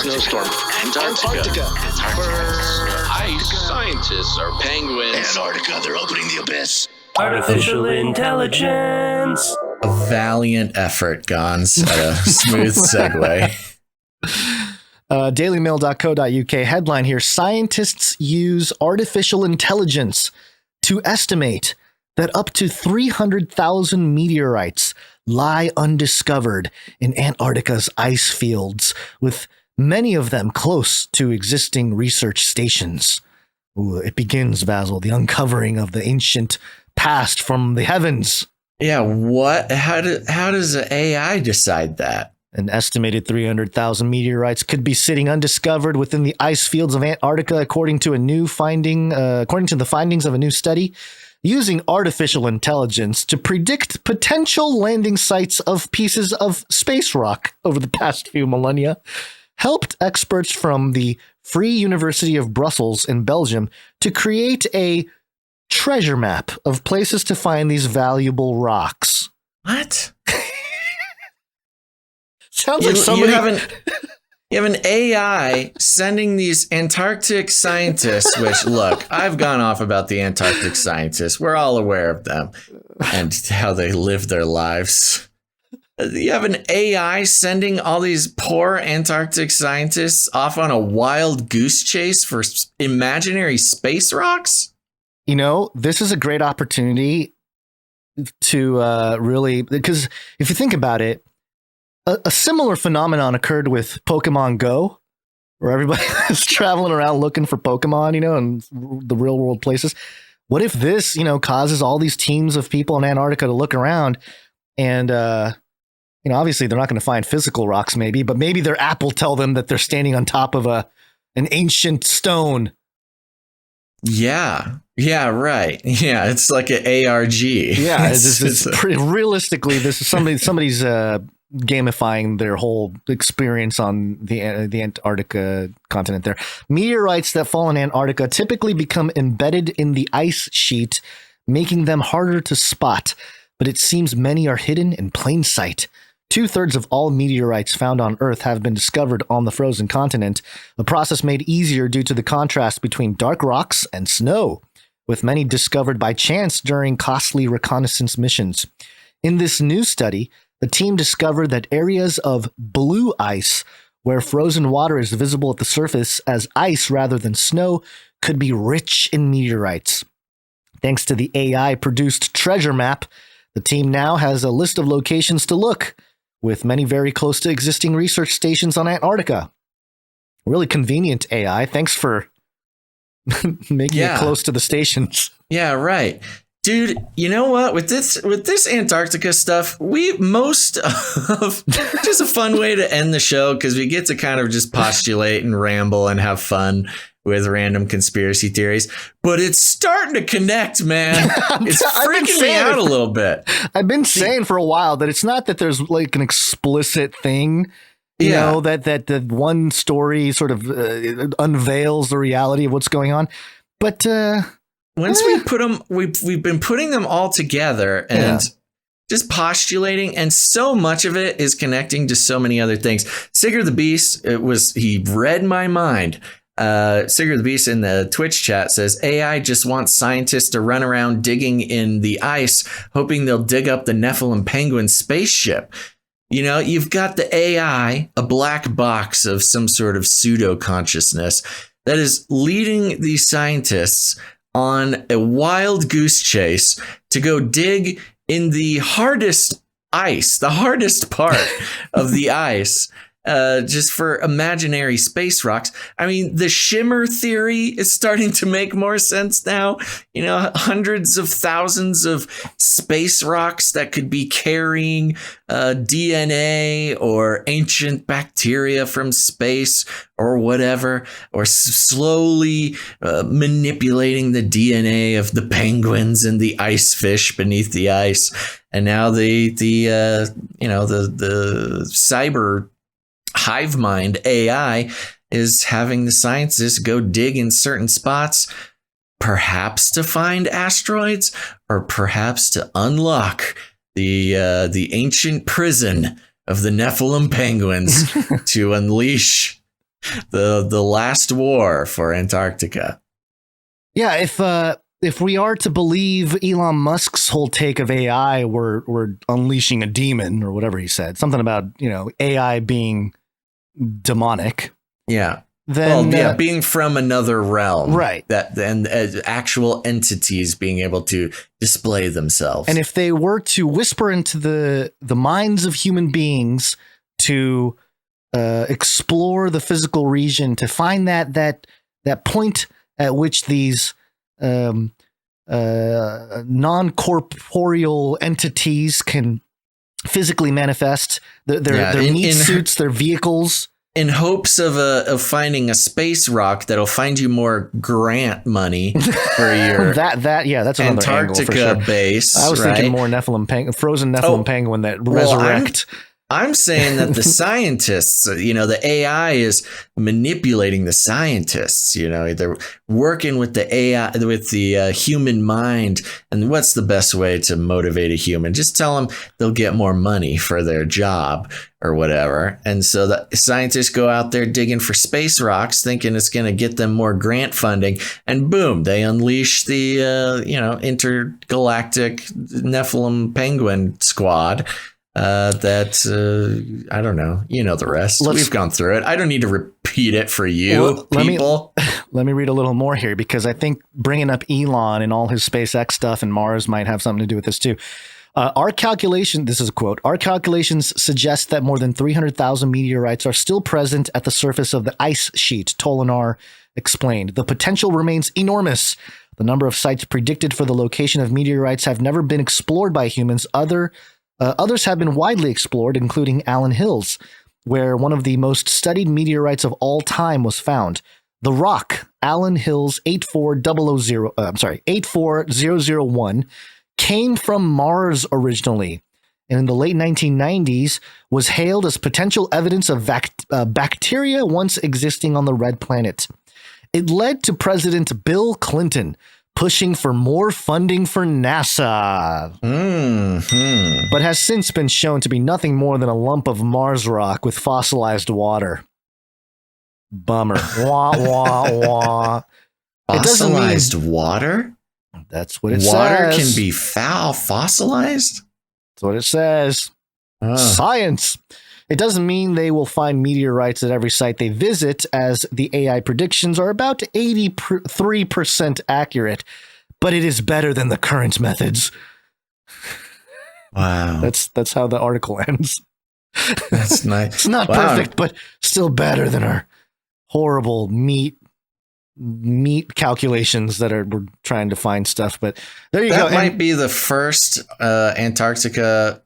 snowstorm. Antarctica. Ice scientists are penguins. Antarctica, they're opening the abyss. Artificial intelligence. A valiant effort, Gonz, at a smooth segue. DailyMail.co.uk headline here: scientists use artificial intelligence to estimate that up to 300,000 meteorites lie undiscovered in Antarctica's ice fields, with many of them close to existing research stations. Ooh, it begins, Basil, the uncovering of the ancient past from the heavens. Yeah, what? How does the AI decide that? An estimated 300,000 meteorites could be sitting undiscovered within the ice fields of Antarctica, according to the findings of a new study using artificial intelligence to predict potential landing sites of pieces of space rock over the past few millennia. Helped experts from the Free University of Brussels in Belgium to create a treasure map of places to find these valuable rocks. What? Sounds like somebody... You have an AI sending these Antarctic scientists, which, look, I've gone off about the Antarctic scientists. We're all aware of them and how they live their lives. You have an AI sending all these poor Antarctic scientists off on a wild goose chase for imaginary space rocks? You know, this is a great opportunity to really, because if you think about it, a similar phenomenon occurred with Pokemon Go, where everybody is traveling around looking for Pokemon, in the real world places. What if this, causes all these teams of people in Antarctica to look around and, obviously they're not going to find physical rocks maybe, but maybe their app will tell them that they're standing on top of an ancient stone. Yeah. Yeah, right. Yeah, it's like an ARG. Yeah, it's pretty, realistically, this is somebody's gamifying their whole experience on the Antarctica continent there. Meteorites that fall in Antarctica typically become embedded in the ice sheet, making them harder to spot, but it seems many are hidden in plain sight. 2/3 of all meteorites found on Earth have been discovered on the frozen continent, a process made easier due to the contrast between dark rocks and snow, with many discovered by chance during costly reconnaissance missions. In this new study, the team discovered that areas of blue ice, where frozen water is visible at the surface as ice rather than snow, could be rich in meteorites. Thanks to the AI-produced treasure map, the team now has a list of locations to look, with many very close to existing research stations on Antarctica. Really convenient AI. Thanks for making it close to the stations. Yeah, right. Dude, you know what? With this Antarctica stuff, which is a fun way to end the show because we get to kind of just postulate and ramble and have fun with random conspiracy theories. But it's starting to connect, man. It's freaking me out a little bit. I've been saying for a while that it's not that there's like an explicit thing, you know, that the one story sort of unveils the reality of what's going on. But once we put them, we've been putting them all together and just postulating, and so much of it is connecting to so many other things. Sigurd the Beast, he read my mind. Sigurd the Beast in the Twitch chat says AI just wants scientists to run around digging in the ice, hoping they'll dig up the Nephilim penguin spaceship. You've got the AI, a black box of some sort of pseudo consciousness that is leading these scientists on a wild goose chase to go dig in the hardest ice, the hardest part of the ice, just for imaginary space rocks. I mean, the shimmer theory is starting to make more sense now. Hundreds of thousands of space rocks that could be carrying DNA or ancient bacteria from space or whatever, or slowly manipulating the DNA of the penguins and the ice fish beneath the ice. And now the cyber hive mind AI is having the scientists go dig in certain spots, perhaps to find asteroids, or perhaps to unlock the ancient prison of the Nephilim penguins to unleash the last war for Antarctica. Yeah, if we are to believe Elon Musk's whole take of AI, we're unleashing a demon or whatever he said, something about AI being demonic. Yeah. Then being from another realm, right? That and actual entities being able to display themselves. And if they were to whisper into the minds of human beings to explore the physical region, to find that point at which these non-corporeal entities can physically manifest their meat suits, their vehicles. In hopes of finding a space rock that'll find you more grant money for your that's another Antarctica angle for sure. base. I was thinking more frozen Nephilim penguin that resurrect. I'm saying that the scientists, the AI is manipulating the scientists. They're working with the AI, with the human mind. And what's the best way to motivate a human? Just tell them they'll get more money for their job or whatever. And so the scientists go out there digging for space rocks, thinking it's going to get them more grant funding. And boom, they unleash the, intergalactic Nephilim penguin squad. I don't know. The rest. We've gone through it. I don't need to repeat it for you, people. Let me read a little more here, because I think bringing up Elon and all his SpaceX stuff and Mars might have something to do with this too. This is a quote, our calculations suggest that more than 300,000 meteorites are still present at the surface of the ice sheet, Tolinar explained. The potential remains enormous. The number of sites predicted for the location of meteorites have never been explored by humans. Others have been widely explored, including Allen Hills, where one of the most studied meteorites of all time was found. The rock, Allen Hills 84001, came from Mars originally, and in the late 1990s was hailed as potential evidence of bacteria once existing on the red planet. It led to President Bill Clinton pushing for more funding for NASA, but has since been shown to be nothing more than a lump of Mars rock with fossilized water. Bummer. Wah, wah, wah. Fossilized water? That's what it Water says. can be fossilized? That's what it says. Science. It doesn't mean they will find meteorites at every site they visit, as the AI predictions are about 83% accurate, but it is better than the current methods. Wow. That's how the article ends. That's nice. It's not perfect, but still better than our horrible meat calculations that we're trying to find stuff. But there you go. That might be the first Antarctica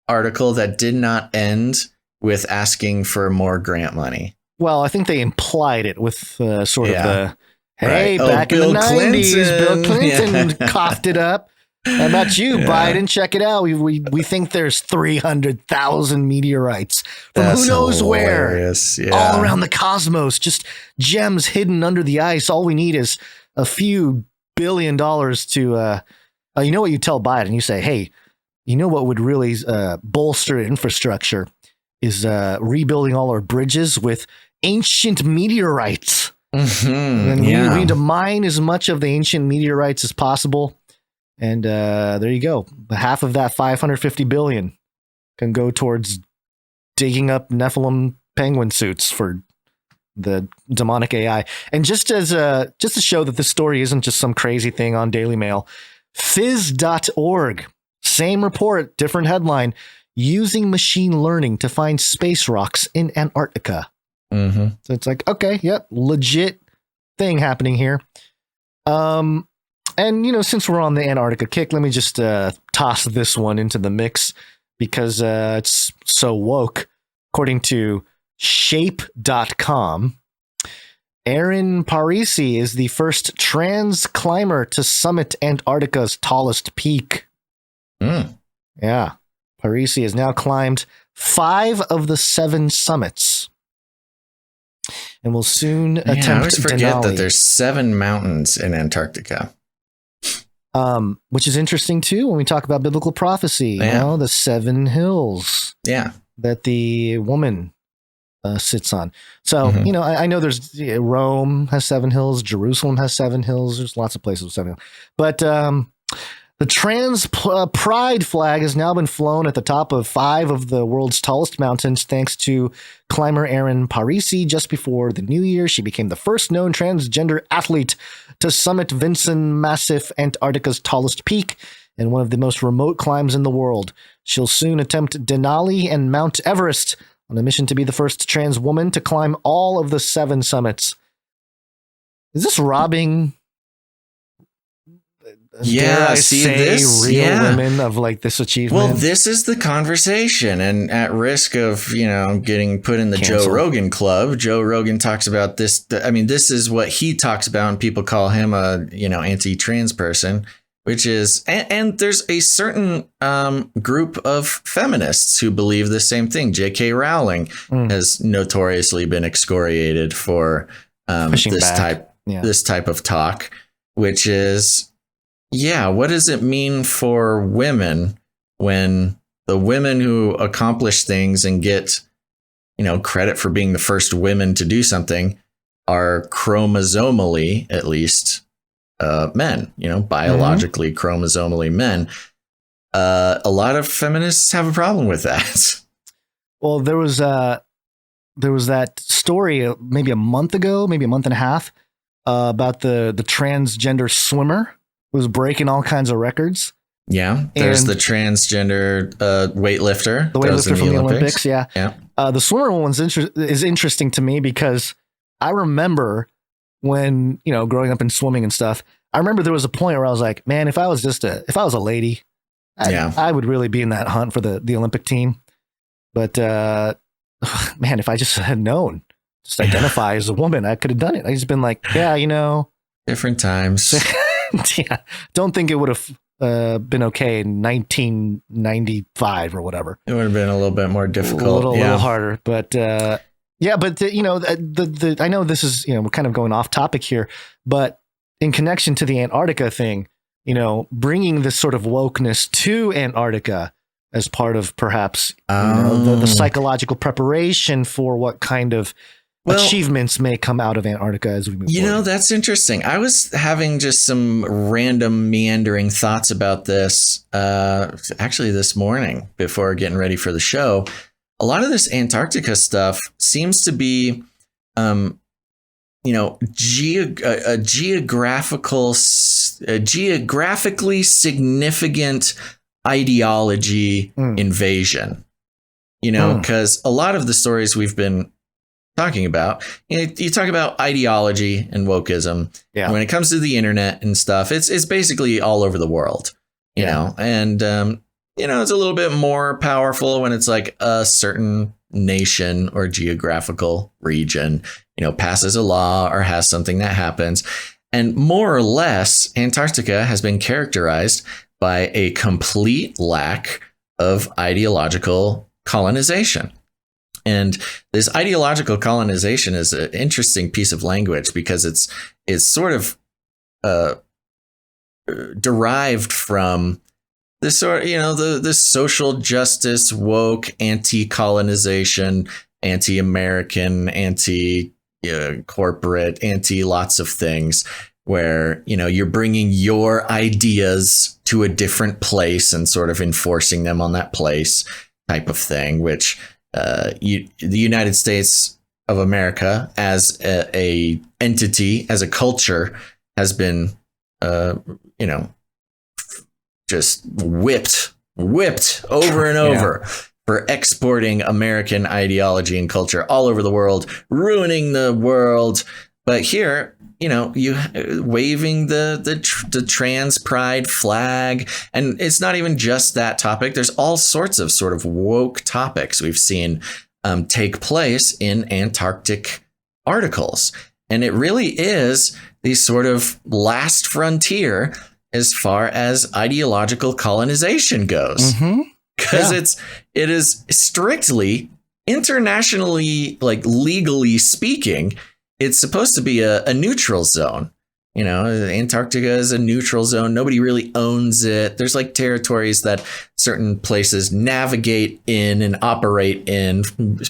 article that did not end with asking for more grant money. Well, I think they implied it with sort of the, hey, right. back in the 90s, Bill Clinton Yeah. coughed it up. How about you, Biden? Check it out. We think there's 300,000 meteorites from who knows hilarious. where, all around the cosmos, just gems hidden under the ice. All we need is a few $1 billion to, you know what you tell Biden? You say, hey, you know what would really bolster infrastructure is rebuilding all our bridges with ancient meteorites. And we need to mine as much of the ancient meteorites as possible. And there you go. Half of that 550 billion can go towards digging up Nephilim penguin suits for the demonic AI. And just to show that this story isn't just some crazy thing on DailyMail, phys.org, same report, different headline, using machine learning to find space rocks in Antarctica. So it's like, okay, yep, legit thing happening here. And, since we're on the Antarctica kick, let me just toss this one into the mix because it's so woke. According to shape.com, Erin Parisi is the first trans climber to summit Antarctica's tallest peak. Yeah. Parisi has now climbed 5 of the 7 summits and will soon attempt I always forget Denali. that there's 7 mountains in Antarctica. Which is interesting too when we talk about biblical prophecy, the 7 hills. Yeah. That the woman sits on. So, I know there's Rome has 7 hills, Jerusalem has 7 hills. There's lots of places with 7 hills. But the trans pride flag has now been flown at the top of 5 of the world's tallest mountains, thanks to climber Erin Parisi. Just before the new year, she became the first known transgender athlete to summit Vinson Massif, Antarctica's tallest peak, and one of the most remote climbs in the world. She'll soon attempt Denali and Mount Everest on a mission to be the first trans woman to climb all of the 7 summits. Is this robbing? Yeah, see this real women of like this achievement. Well, this is the conversation, and at risk of getting put in the Cancel. Joe Rogan club. Joe Rogan talks about this. I mean, this is what he talks about, and people call him a anti-trans person, which is and there's a certain group of feminists who believe the same thing. J.K. Rowling has notoriously been excoriated for this type of talk, which is. Yeah, what does it mean for women when the women who accomplish things and get, credit for being the first women to do something are chromosomally, at least, men, biologically chromosomally men? A lot of feminists have a problem with that. Well, there was that story maybe a month ago, maybe a month and a half, about the transgender swimmer. Was breaking all kinds of records. Yeah, there's the transgender weightlifter. The weightlifter from the Olympics. Yeah. The swimmer one is interesting to me because I remember when growing up and swimming and stuff. I remember there was a point where I was like, man, if I was a lady, I would really be in that hunt for the Olympic team. But man, if I just had known, just identify as a woman, I could have done it. I just been like, different times. Yeah, don't think it would have been okay in 1995 or whatever. It would have been a little bit more difficult, a little harder. But I know this is we're kind of going off topic here, but in connection to the Antarctica thing, bringing this sort of wokeness to Antarctica as part of perhaps the psychological preparation for what kind of achievements may come out of Antarctica as we move forward. That's interesting. I was having just some random meandering thoughts about this actually this morning before getting ready for the show. A lot of this Antarctica stuff seems to be, geographically significant ideology invasion, because a lot of the stories we've been talking about, you talk about ideology and wokeism. Yeah. When it comes to the internet and stuff, it's basically all over the world, you know, and, it's a little bit more powerful when it's like a certain nation or geographical region, passes a law or has something that happens. And more or less, Antarctica has been characterized by a complete lack of ideological colonization. And this ideological colonization is an interesting piece of language because it's sort of derived from this sort of, the social justice, woke, anti-colonization, anti-American, anti-corporate, anti-lots of things where, you're bringing your ideas to a different place and sort of enforcing them on that place type of thing, which the United States of America as a entity, as a culture, has been, just whipped over and over for exporting American ideology and culture all over the world, ruining the world. But here, you waving the trans pride flag, and it's not even just that topic. There's all sorts of sort of woke topics we've seen take place in Antarctic articles. And it really is the sort of last frontier as far as ideological colonization goes. Because it is strictly internationally, like legally speaking, it's supposed to be a neutral zone. Antarctica is a neutral zone. Nobody really owns it. There's like territories that certain places navigate in and operate in,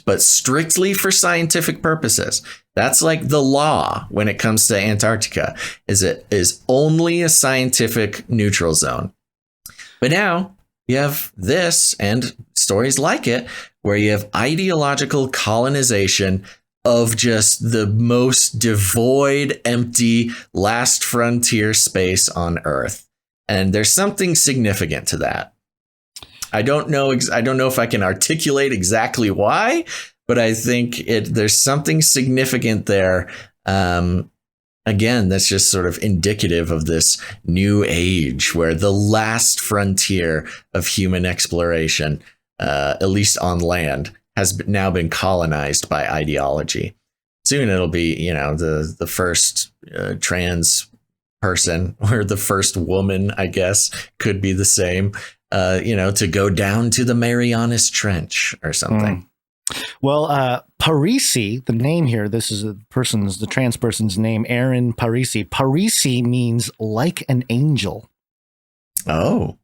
but strictly for scientific purposes. That's like the law when it comes to Antarctica, is it is only a scientific neutral zone. But now you have this and stories like it, where you have ideological colonization of just the most devoid, empty, last frontier space on Earth. And there's something significant to that. I don't know if I can articulate exactly why, but I think there's something significant there. Again, that's just sort of indicative of this new age where the last frontier of human exploration, at least on land, has now been colonized by ideology. Soon it'll be, the first trans person, or the first woman, I guess, could be the same, to go down to the Marianas Trench or something. Well, Parisi, the name here, this is the trans person's name, Aaron Parisi. Parisi means like an angel. Oh.